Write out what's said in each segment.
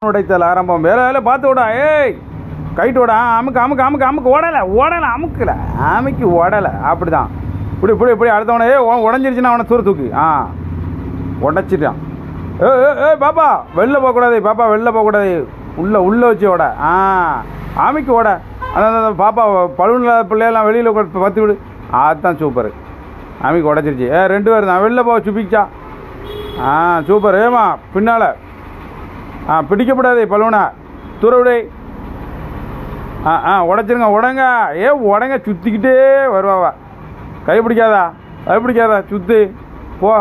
உடைத்தல் ஆரம்பம். வேலை வேலை பார்த்து விடா. ஏய் கைட்டு விடா. அமுக்கு அமுக்கு அமுக்கு அமுக்கு ஓடலை ஓடலை அமுக்கலை அமுக்கி ஓடலை. அப்படி தான் இப்படி இப்படி இப்படி அடுத்தவனே உடஞ்சிருச்சுன்னா அவனை தூக்கி உடச்சிட்டான். ஏ பாப்பா வெளில போகக்கூடாது. பாப்பா வெளில போகக்கூடாது. உள்ளே வச்சு ஓட. அமுக்கி ஓட. அந்த பாப்பா பழுவுல பிள்ளையெல்லாம் வெளியில் பற்றி விடு. அதுதான் சூப்பர். அமுக்கி உடச்சிருச்சு. 2 பேர் தான் வெளில போக சுப்பிச்சா. சூப்பர். ஏமா பின்னால் பிடிக்கப்படாது. பழுவனா தூர விடு. உடச்சிருங்க உடங்க. உடங்க சுற்றிக்கிட்டே வருவாவா. கை பிடிக்காதா சுத்து போ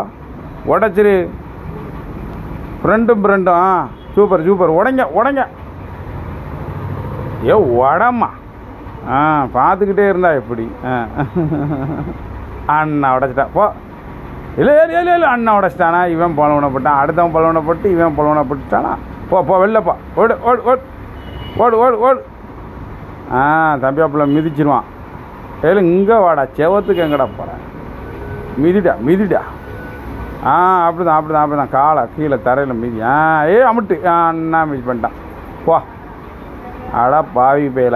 உடச்சிரு. ஃப்ரெண்டும் சூப்பர் சூப்பர். உடங்க உடம்மா. பார்த்துக்கிட்டே இருந்தா எப்படி. அண்ணா உடச்சிட்டா போ. இல்லை அண்ணா உடச்சிட்டானா. இவன் பலவனப்பட்டான். அடுத்தவன் பலவனப்பட்டு இவன் பலவனப்பட்டுட்டானா. போ வெளிலப்பா. ஓடு ஓடு ஓடு ஓடு ஓடு ஓடு. தம்பியாப்புல மிதிச்சிருவான். இங்கே வாடா. செவத்துக்கு எங்கடா போகிறேன். மிதிடா. அப்படிதான் காலை கீழே தரையில் மிதி. அமுட்டு. அண்ணா மிதி பண்ணிட்டான். போ அடா பாவி பேல.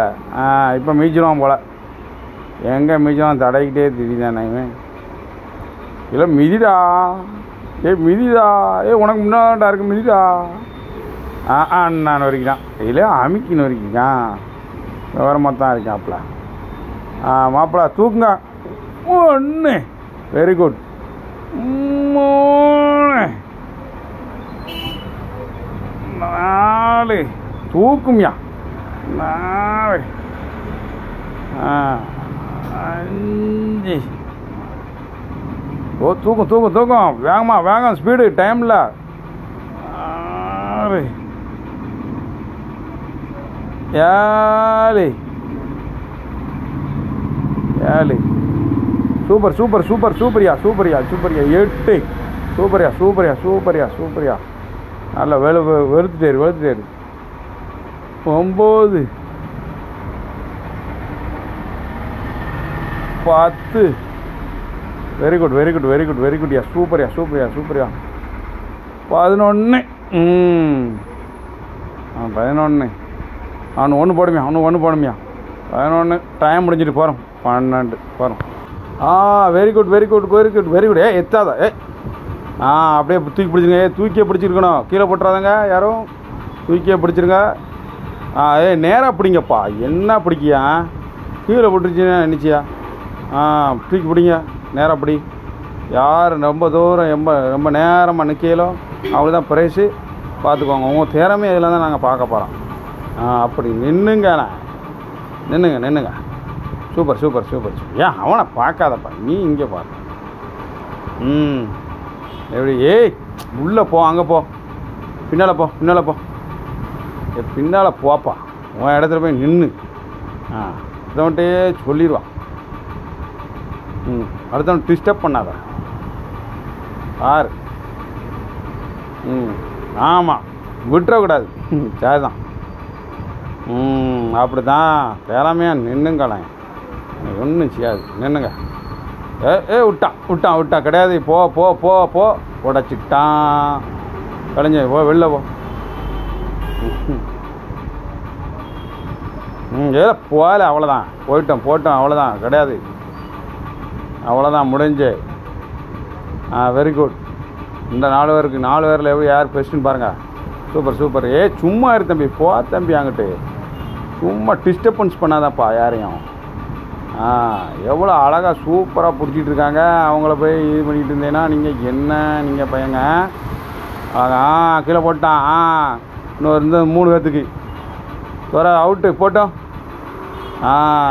இப்போ மிதிச்சிருவான் போல். எங்கே மிதிச்சிருவான் தடைக்கிட்டே திடீர்தானே இவன். இல்லை மிதிடா. மிதிடா. உனக்கு முன்னாடா இருக்கு மிதிடா. அண்ணான்னு வரைக்கும். இல்லை அமுக்கின்னு வரைக்கும் விவரமாக தான் இருக்காப்ல. மாப்பிள்ள தூக்குங்க. 1 வெரி குட். 3 4 தூக்கும்யா. 4 5 தூக்கும். வேகம் ஸ்பீடு டைமில். 6 7 சூப்பரியா 8 சூப்பரியா நல்லா வெளுத்துட்டேரு 9 10 வெரி குட்யா சூப்பரியா 11 11 அவனு ஒன்று போடுமியா 11 டைம் முடிஞ்சிட்டு போகிறோம். 12 போகிறோம். Very good. எத்தாத. அப்படியே தூக்கி பிடிச்சிருங்க. தூக்கியே பிடிச்சிருக்கணும். கீழே போட்டுறாதங்க யாரும். தூக்கியே பிடிச்சிருங்க. நேராக பிடிங்கப்பா. என்ன பிடிக்கியா. கீழே போட்டுருச்சுன்னா நினச்சியா. தூக்கி பிடிங்க. நேராக பிடி. யார் ரொம்ப தூரம் ரொம்ப நேரமாக நிற்கலோ அவங்களுக்கு தான் ப்ரைஸு. பார்த்துக்கோங்க. உங்கள் திறமை இதில் தான் நாங்கள் பார்க்க போகிறோம். அப்படி நின்றுங்க. சூப்பர். அவனை பார்க்காதப்பா. நீ இங்கே பாரு. எப்படி. உள்ளே போ. அங்கே போ. பின்னால் போ. பின்னால் போப்பா. உன் இடத்துல போய் நின்று அடுத்தவன்ட்டே சொல்லிடுவான். அடுத்தவன் டிஸ்டர்ப் பண்ணாத. ஆறு. ஆமாம் விட்டுறக்கூடாது. சரிதான். அப்படி தான் திறமையாக நின்னுங்களேன். ஒன்றும் செய்யாது. நின்னுங்க. விட்டான் கிடையாது. போ உடச்சிட்டான். கலைஞ்ச போ. வெளில போ. போகல. அவ்வளோதான். போட்டோம் அவ்வளோதான். கிடையாது. அவ்வளோதான் முடிஞ்சு. Very good. இந்த 4 பேருக்கு 4 பேரில் எப்படி யார் பெஸ்ட்டுன்னு பாருங்கள். சூப்பர். சும்மா இரு தம்பி. போ தம்பி அங்கிட்டு. சும்மா டிஸ்டர்பன்ஸ் பண்ணாதான்ப்பா யாரையும். எவ்வளோ அழகாக சூப்பராக பிடிச்சிட்டு இருக்காங்க. அவங்கள போய் இது பண்ணிகிட்டு இருந்தேன்னா நீங்கள் பையங்க. கீழே போட்டான். இன்னொரு 3 பேர்த்துக்கு அவுட்டு போட்டோம்.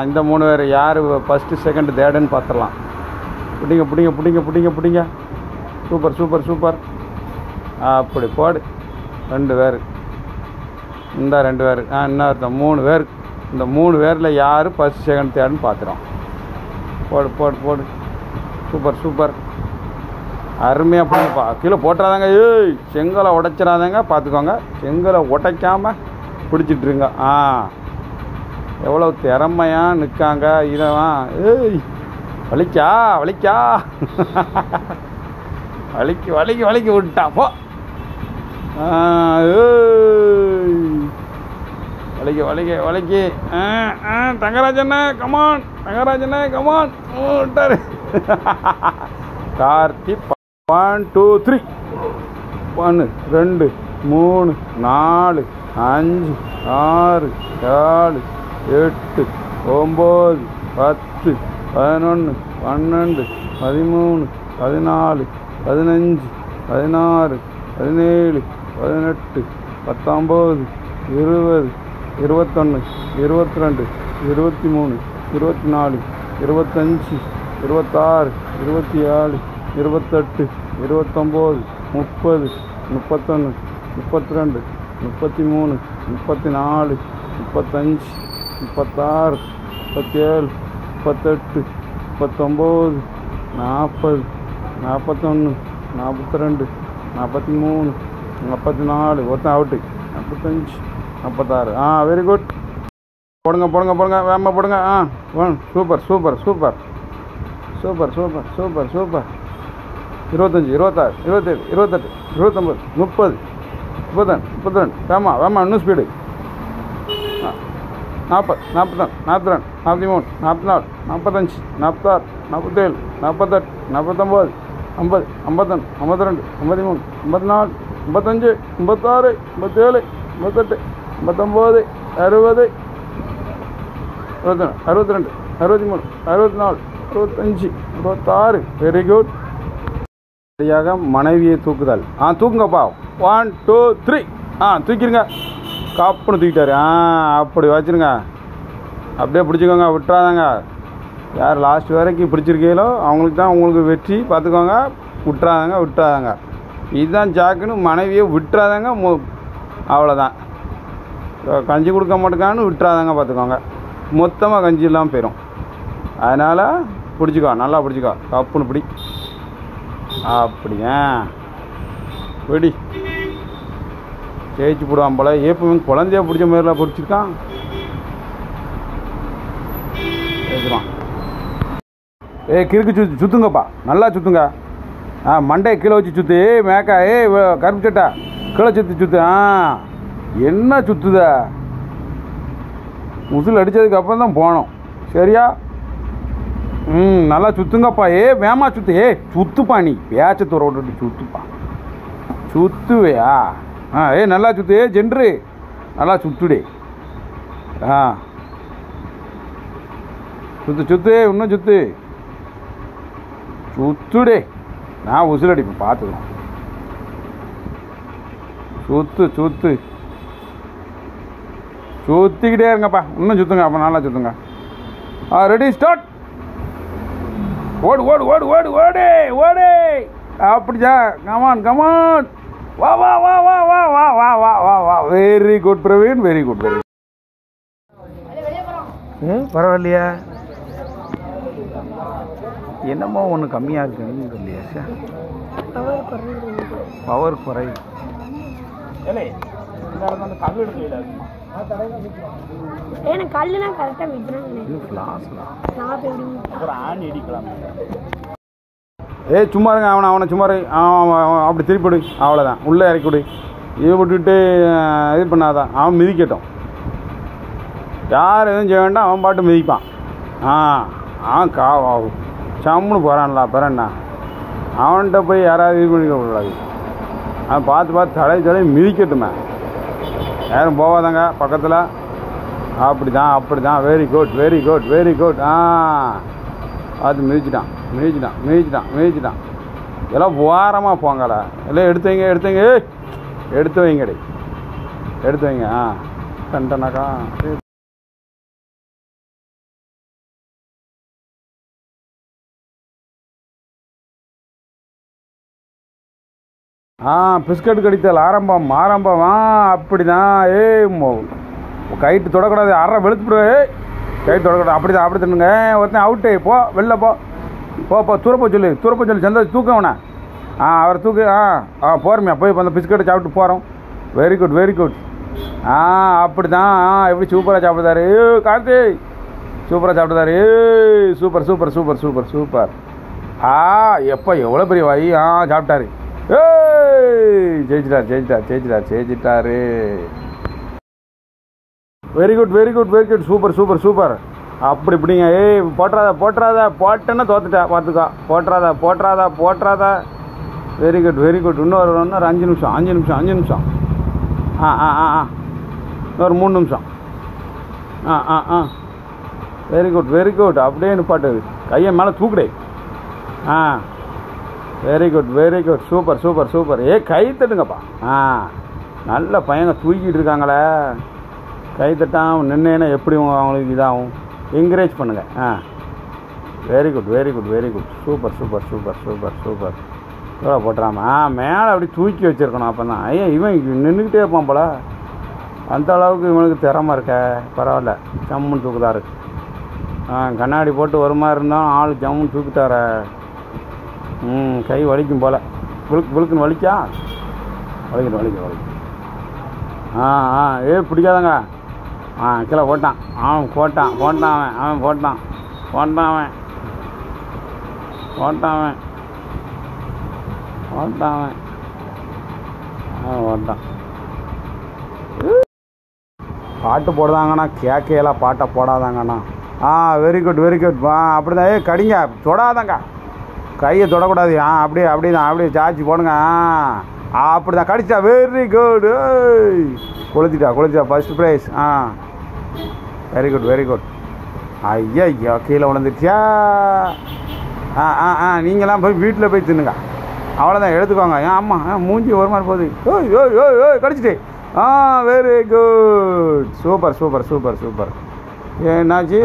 இந்த 3 பேர் யார் ஃபஸ்ட்டு செகண்டு தேர்டுன்னு பார்த்துடலாம். பிடிங்க. சூப்பர். அப்படி போடு. 2 பேர். இந்த 2 பேர். இன்னொருத்தன் 3 பேர். இந்த 3 பேரில் யார் ஃபஸ்ட் செகண்ட் தேர்டுன்னு பார்த்துடும். போடு. சூப்பர். அருமையாக போடுப்பா. கீழே போட்டுறாதாங்க. செங்கலை உடைச்சிடாதாங்க. பார்த்துக்கோங்க. செங்கலை உடைக்காமல் பிடிச்சிட்ருங்க. எவ்வளோ திறமையாக நிற்காங்க. இதெல்லாம் வலிக்கா வலிக்கு விட்டான். போ. வலிக்கு தங்கராஜண்ணே கமான், தங்கராஜண்ணே கமான் விட்டாரு. கார்த்தி 1 2 3 1 2 3 4 5 6 7 8 9 10 11 12 13 14 15 16 17 18 19 20 21 22 23 24 25 26 27 28 29 30 31 32 33 34 35 36 37 38 39 40 41 42 43 44 ஒருத்தன் அவுட்டு 45 46 வெரி குட். போடுங்க வேமா போடுங்க. சூப்பர் 25 26 27 28 29 30 32 வேமா இன்னும் ஸ்பீடு 40 41 42 43 44 45 46 47 48 49 50 51 52 53 54 55 56 57 58 59 60 61 62 63 64 65 66 வெரி குட். சரியாக மனைவியை தூக்குதல். தூக்குங்கப்பா 1 2 3 தூக்கிடுங்க. காப்புன்னு தூக்கிட்டாரு. அப்படி வச்சுருங்க. அப்படியே பிடிச்சிக்கோங்க, விட்டுறாதாங்க. யார் லாஸ்ட் வரைக்கும் பிடிச்சிருக்கீங்களோ அவங்களுக்கு தான் உங்களுக்கு வெற்றி. பார்த்துக்கோங்க, விட்டுறாதாங்க. இதுதான் ஜாக்குன்னு மனைவியை விட்டுறாதாங்க. அவ்வளோதான். கஞ்சி கொடுக்க மாட்டேங்கான்னு விட்டுறாதாங்க. பார்த்துக்கோங்க, மொத்தமாக கஞ்சி இல்லாமல் போயிடும். அதனால் பிடிச்சிக்கோ, நல்லா பிடிச்சிக்கோ, கப்புன்னு பிடி. அப்படிங்க வெடி ஜெயிச்சு போடுவான் போல. எப்பவுமே குழந்தைய பிடிச்ச மாதிரிலாம் பிடிச்சிருக்கான். ஜெயிச்சிருவான். கிறுக்கு சுற்றுங்கப்பா, நல்லா சுற்றுங்க. மண்டையை கீழே வச்சு சுற்று. மேக்கா கருப்பு சட்டா கீழே சுற்று. என்ன சுற்றுத? உசுல் அடித்ததுக்கு அப்புறம் தான் போனோம். சரியா? நல்லா சுற்றுங்கப்பா. வேமா சுற்று. சுற்றுப்பா, நீ பேச்ச தூர விட்டுட்டு சுற்றுப்பா. சுற்றுவையா? நல்லா சுற்று. ஜென்ரு நல்லா சுற்றுடே. சுற்று இன்னும் சுற்றுடே. நான் உசுல் அடிப்பேன், பார்த்துக்கலாம். சுற்றிக்கிட்டே இருங்கப்பா. இன்னும் சுற்றுங்க. அப்போ நல்லா சுற்றுங்க. Ready start. ஓடு. அப்படியா? கமான். வா. Very good Praveen, very good. பரவாயில்லையா? என்னமோ ஒன்று கம்மியாக இருக்குன்னு இல்லையா சார்? பவர் குறை. சும்மா இருங்க. அவனை சும்மா அப்படி திருப்பிடு. அவ்வளோதான். உள்ளே இறக்கி விடு. இது விட்டுட்டு இது பண்ணாதான். அவன் மிதிக்கட்டும். யார் எதுவும் செய்ய வேண்டாம். அவன் பாட்டு மிதிப்பான். சம்முன்னு போகிறான்ல. பிறண்ணா அவன்கிட்ட போய் யாராவது இது பண்ணிக்க கூடாது. அவன் பார்த்து தடவை மிதிக்கட்டுமே. யாரும் போவாதாங்க பக்கத்தில். அப்படிதான். Very good. அது மிதிச்சிட்டான். எல்லாம் ஓரமாக போங்கடா. எல்லாம் எடுத்து வைங்கடி. எடுத்து வைங்க. கண்டனாக்கா பிஸ்கட் கடித்தல் ஆரம்பம். அப்படிதான். கைட்டு தொடக்கூடாது. அரை வெளுத்துவிடு. கைட்டு தொடக்கூடாது. அப்படி தின்னுங்க. ஒருத்தன் அவுட்டு. போ, வெளில போ. தூரப்போ சொல்லு. சந்தோஷ் தூக்கவன. அவரை தூக்கு. போகிறோமியா போய் அந்த பிஸ்கட்டை சாப்பிட்டு போகிறோம். Very good. அப்படிதான். எப்படி சூப்பராக சாப்பிடுதாரு கார்த்தி. சூப்பராக சாப்பிடுதாரு. சூப்பர். எப்போ எவ்வளோ பெரிய வாய். சாப்பிட்டாரு. ஜெயிச்சிட்டாரு. Very good very good very good super super super. அப்படி இப்படிங்க. ஏய் போட்டுறாத போட்டேன்னா தோத்துட்டா பார்த்துக்கா. போட்டுறாத. Very good. இன்னொரு 5 நிமிஷம். இன்னொரு 3 நிமிஷம். Very good. அப்படியே நிப்பாட்டு. கையை மேலே தூக்குடே. Very good super. ஏ கை தட்டுங்கப்பா. நல்ல பையங்க தூக்கிட்டு இருக்காங்களே. கை தட்டாமல் நின்னேன்னா எப்படி அவங்களுக்கு இதாகும்? என்கரேஜ் பண்ணுங்கள். Very good super. எவ்வளோ போட்டுறாம மேலே அப்படி தூக்கி வச்சுருக்கணும். அப்போ தான் ஐயா இவன் நின்றுக்கிட்டே இருப்பான் போல. அந்த அளவுக்கு இவனுக்கு திறமை இருக்க. பரவாயில்ல, ஜம்முன்னு தூக்குதாரு. கண்ணாடி போட்டு ஒரு மாதிரி இருந்தாலும் ஆள் ஜம்முன்னு தூக்குத்தார. கை வலிக்கும் போல். புழுக்குன்னு வலிக்கா? வலிக்கும். ஏ பிடிக்காதங்க. கீழே போட்டான். அவன் பாட்டு போடுதாங்கண்ணா. கேக்கையெல்லாம் பாட்டை போடாதாங்கண்ணா. Very good. அப்படி தான். கடிங்க தொடாதாங்க. கையை தொடக்கூடாது. அப்படியே சாச்சி போடுங்க. அப்படி தான் கடிச்சா. Very good. கொளுத்திட்டா ஃபஸ்ட் ப்ரைஸ். Very good. ஐயா கீழே விழுந்துட்டியா? நீங்களாம் போய் வீட்டில் போய் தின்னுங்க. அவ்வளோதான், எடுத்துக்கோங்க. ஆமாம், மூஞ்சி ஒரு மாதிரி போகுது. ஓய் கடிச்சிட்டே. Very good. சூப்பர். என்னாச்சு?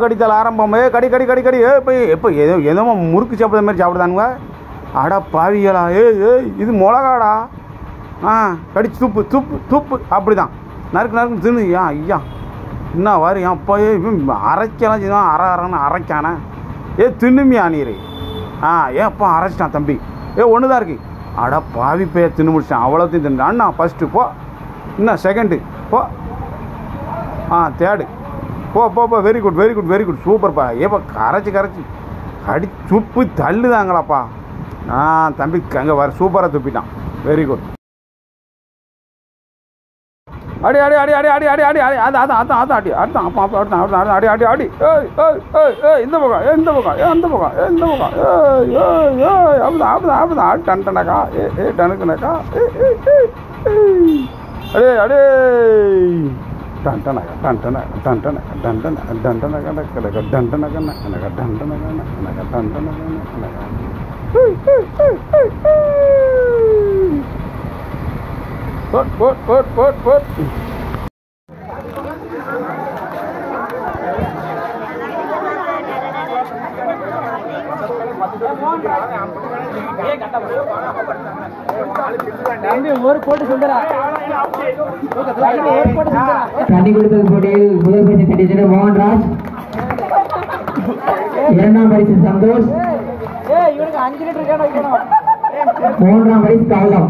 கடித்தால் ஆரம்பம். கடி. இப்போ ஏதோ முறுக்கு சாப்பிட்ற மாதிரி சாப்பிடுதானுங்க. அட பாவிகளா. இது மிளகாடா. கடிச்சு துப்பு. அப்படிதான் நறுக்கு தின்னு. ஐயா என்ன வாரு. அப்போயே அரைக்கலாம் செய்வான். அரன்னு அரைக்கானே. தின்னுமியா நீர்? ஏப்பா அரைச்சிட்டான் தம்பி. ஒன்று தான் இருக்கு. அட பாவி போய் தின்னு முடிச்சிட்டான். அவ்வளோத்தையும் தின்னு. அண்ணா ஃபஸ்ட்டு போ. இன்னும் செகண்டு போ. தேர்டு போ. வெரி குட் சூப்பர்ப்பா. ஏப்பா கரைச்சி கடி துப்பு தள்ளுதாங்களாப்பா. தம்பி அங்கே வர சூப்பராக துப்பிட்டான். Very good. அடி இந்த பக்கம் டன்டனக்கா. டனுக்குனக்கா. அடே போட். தண்ணி கொடுத்தது போட்டியில் முதல் பரிசு பெற்ற மோகன்ராஜ், இரண்டாம் பரிசு சந்தோஷ், மூன்றாம் பரிசு காலம்.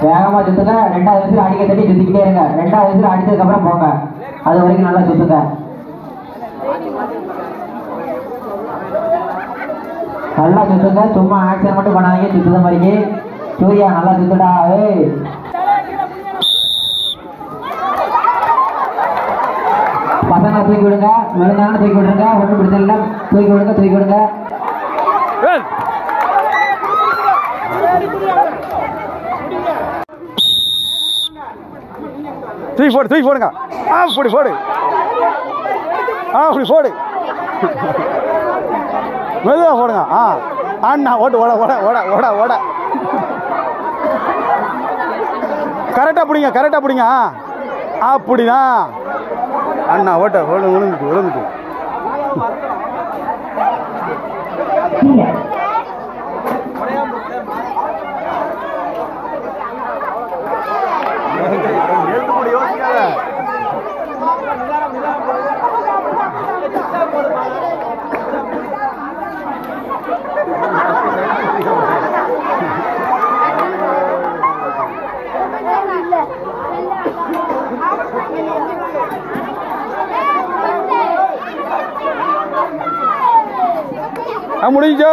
வேகமா சுத்துங்க. 2வது விசில் அடிக்க தட்டி சுத்திக்கிட்டே இருங்க. 2வது விசில் அடிச்சதுக்கு அப்புறம் போங்க. அது வரைக்கும் நல்லா சுத்துங்க. நல்லா சுத்துங்க. சும்மா ஆக்சன் மட்டும் பண்ணாதீங்க. சுத்துத மாதிரிக்கு. சூர்யா நல்லா சுத்துடா. ஏய் பசங்க தூக்கி விடுங்க. விழுந்தாலும் தூக்கி விடுங்க. ஒன்றும் பிரச்சனை இல்லை. தூக்கி விடுங்க. தூக்கி விடுங்க. தூக்கி போடுங்க. அப்படி போடு. அப்படி போடு. மெதுவாக போடுங்க. அண்ணா ஓட்டு ஓட ஓட ஓட ஓட ஓட கரெக்டாக பிடிங்க. கரெக்டாக பிடிங்க. அப்படிதான் அண்ணா ஓட்ட விழுந்துட்டு விழுந்துட்டு. முடிஞ்சோ.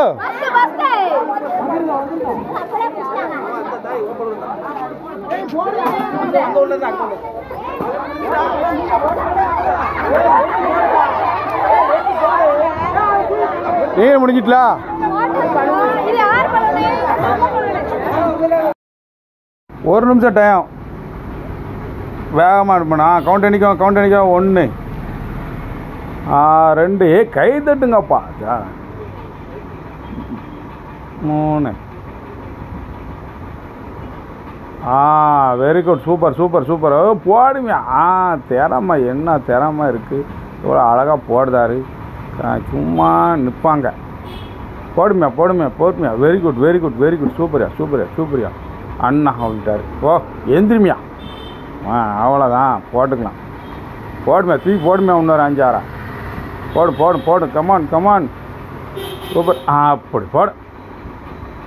நீங்க முடிஞ்சிட்டா? ஒரு நிமிஷம் டைம். வேகமாக இருப்பேண்ணா. கவுண்ட் அடிக்கும். 1 2 கை தட்டுங்கப்பா. 3 வெரி குட். சூப்பர் போடுமே. திறமை என்ன திறமை இருக்குது. இவ்வளோ அழகாக போடுதாரு. சும்மா நிற்பாங்க. போடுமையா. Very good. சூப்பரியா. அண்ணா விட்டார். ஓ எந்திரிமையா. அவ்வளோதான். போட்டுக்கலாம். போடுமையா. தூக்கி போடுமையா. இன்னொரு 5 6 போடு. கமான். சூப்பர். அப்படி போடு.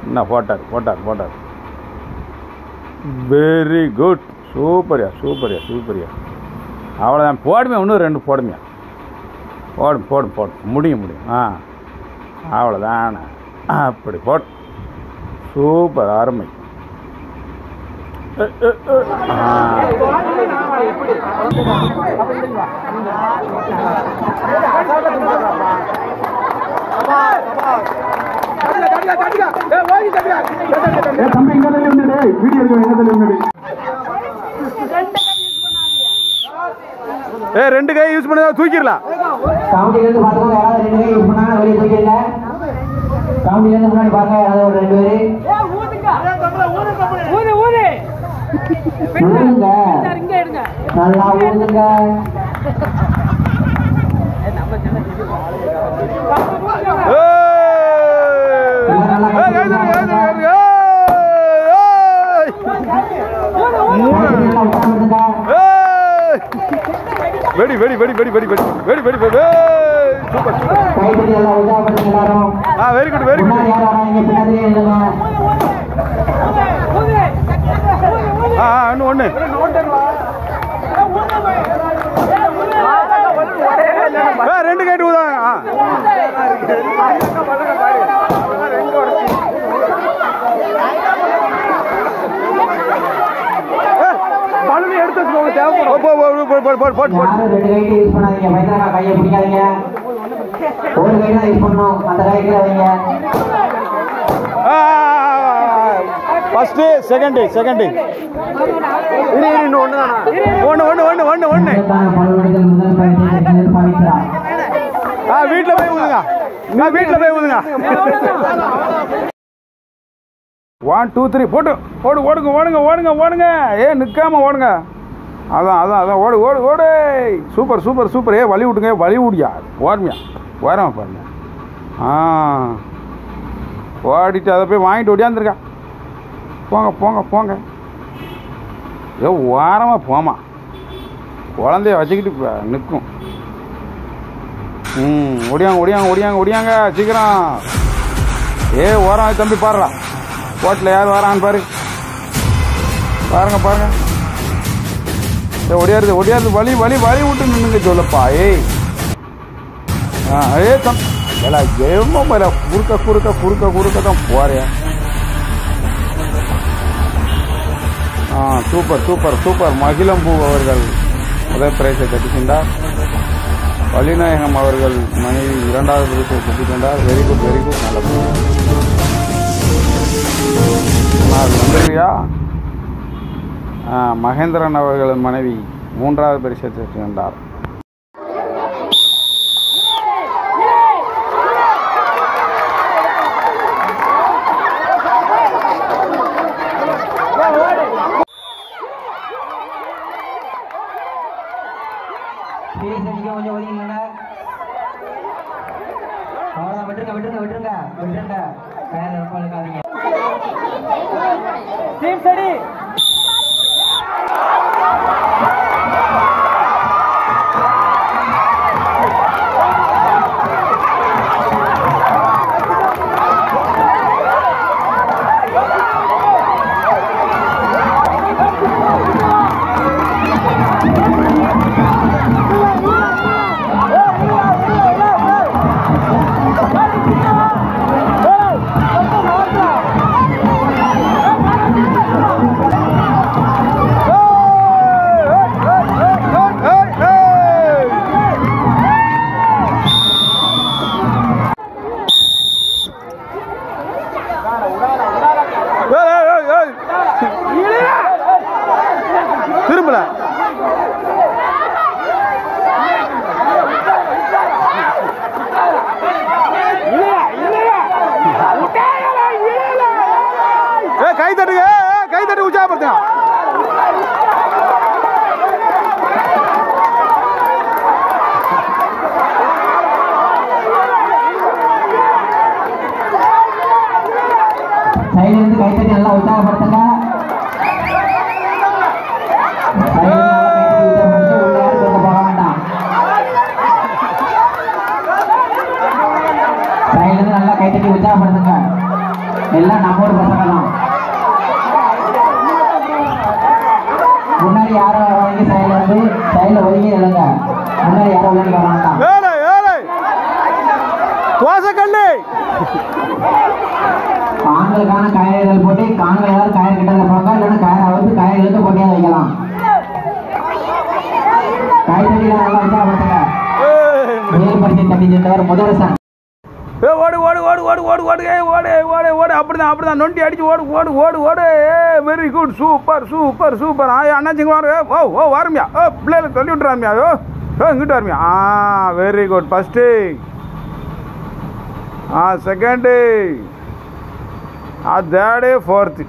என்ன போட்டார். Very good. சூப்பரியா. அவ்வளோதான். போடுமையா. இன்னும் 2 போடுமையா. போடு. முடியும். அவ்வளோதான். அப்படி போடு. சூப்பர். அருமை. ரெண்டு கை யூஸ் பண்ண தூக்கிடலாம். முன்னாடி பாருங்க. யாராவது ஒரு 2 பேரு நல்லா ஊதுங்க. வெடி வெடி வெடி வெடி வெடி வெடி வெடி வெடி வெடி. Super super. Very good very good. இன்னும் ஒன்று. ரெண்டு கேட்டு ஊதாங்க. பலூன் எடுத்து வச்சுக்கோங்க. தேவைப்படும். ஃபர்ஸ்ட் செகண்ட் இன்னும் ஒன்று. வீட்டில் போய் ஊதுங்க. 1 2 3 போட்டு ஓடுங்க. நிற்காம ஓடுங்க. அதான் ஓடு. சூப்பர். வழி விடுயா. ஓரமா பாருங்க. ஓடிட்டு அதை போய் வாங்கிட்டு ஓடியாந்துருக்கா. போங்க. ஏதோ ஓரமாக போமா, குழந்தைய வச்சுக்கிட்டு நிற்கும். ஒடியாங்க ஒடியாங்க ஒடியாங்க ஒடியாங்க சீக்கிரம். ஓரம் தம்பி பாருடா, கோட்டில் யார் வரான்னு பாரு. பாருங்க பாருங்க, ஒடியாருது ஒடியாருது. வலி வலி வலி விட்டு நின்றுங்க சொல்லப்பா. எம்ம குறுக்க குறுக்க குறுக்க குறுக்க தான் போறேன். Super super super. மகிழம்பூ அவர்கள் முதல் பிரைஸை கட்டிக்கொண்டார். வள்ளிநாயகம் அவர்கள் மனைவி 2வது பிரைஸை கட்டிக்கொண்டார். Very good very good. நல்ல வந்துருவியா? மகேந்திரன் அவர்கள் மனைவி 3வது பரிசை கண்டார். கொஞ்சம் ஒதுங்க, அவ்வளோதான். விட்டுருங்க விட்டுருங்க விட்டுருங்க விட்டுருங்க. கையில் ரொம்ப இருக்காதீங்க. டீம் சரி. திரும்பல கை தட்டுங்க, கை தட்டி உற்சாகப்படுத்துங்க. சைடுலேருந்து கை தட்டி நல்லா உற்சாகப்படுத்துங்க. சைடுலேருந்து நல்லா கை தட்டி உற்சாகப்படுத்துங்க. எல்லாம் நம்ம ஊர் பசங்க தான். முன்னாடி யாரும் வராங்க, சைடில் ஒதுங்கி இல்லைங்க. முன்னாடி யாரும் ஒதுங்கி வர வேண்டாம். ஆண்களுக்கான கயிறுகள் போட்டு ஆண்கள் ஏதாவது கயிறு கிட்ட போங்க, இல்லைன்னா கயிறு அவுத்து கயிறு இழுத்து போட்டியாவது வைக்கலாம். கை தட்டிலாம் நல்லா உற்சாகப்படுத்துங்க. முதல் பரிசை தட்டி சென்றவர் முதலரசன். ஓடு ஓடு ஓடு ஓடு ஓடு ஓடு ஓடு ஓடு ஓடு. அப்படிதான் அப்படிதான் நொண்டி அடிச்சு ஓடு ஓடு ஓடு ஓடு. Very good. Super super super. அண்ணாச்சிங்க வாரு. ஓ வாருமியா. பிள்ளைகளை தள்ளி விட்டுறாருமியா. இங்கிட்டு வாருமியா. Very good. First, second, third, 4th.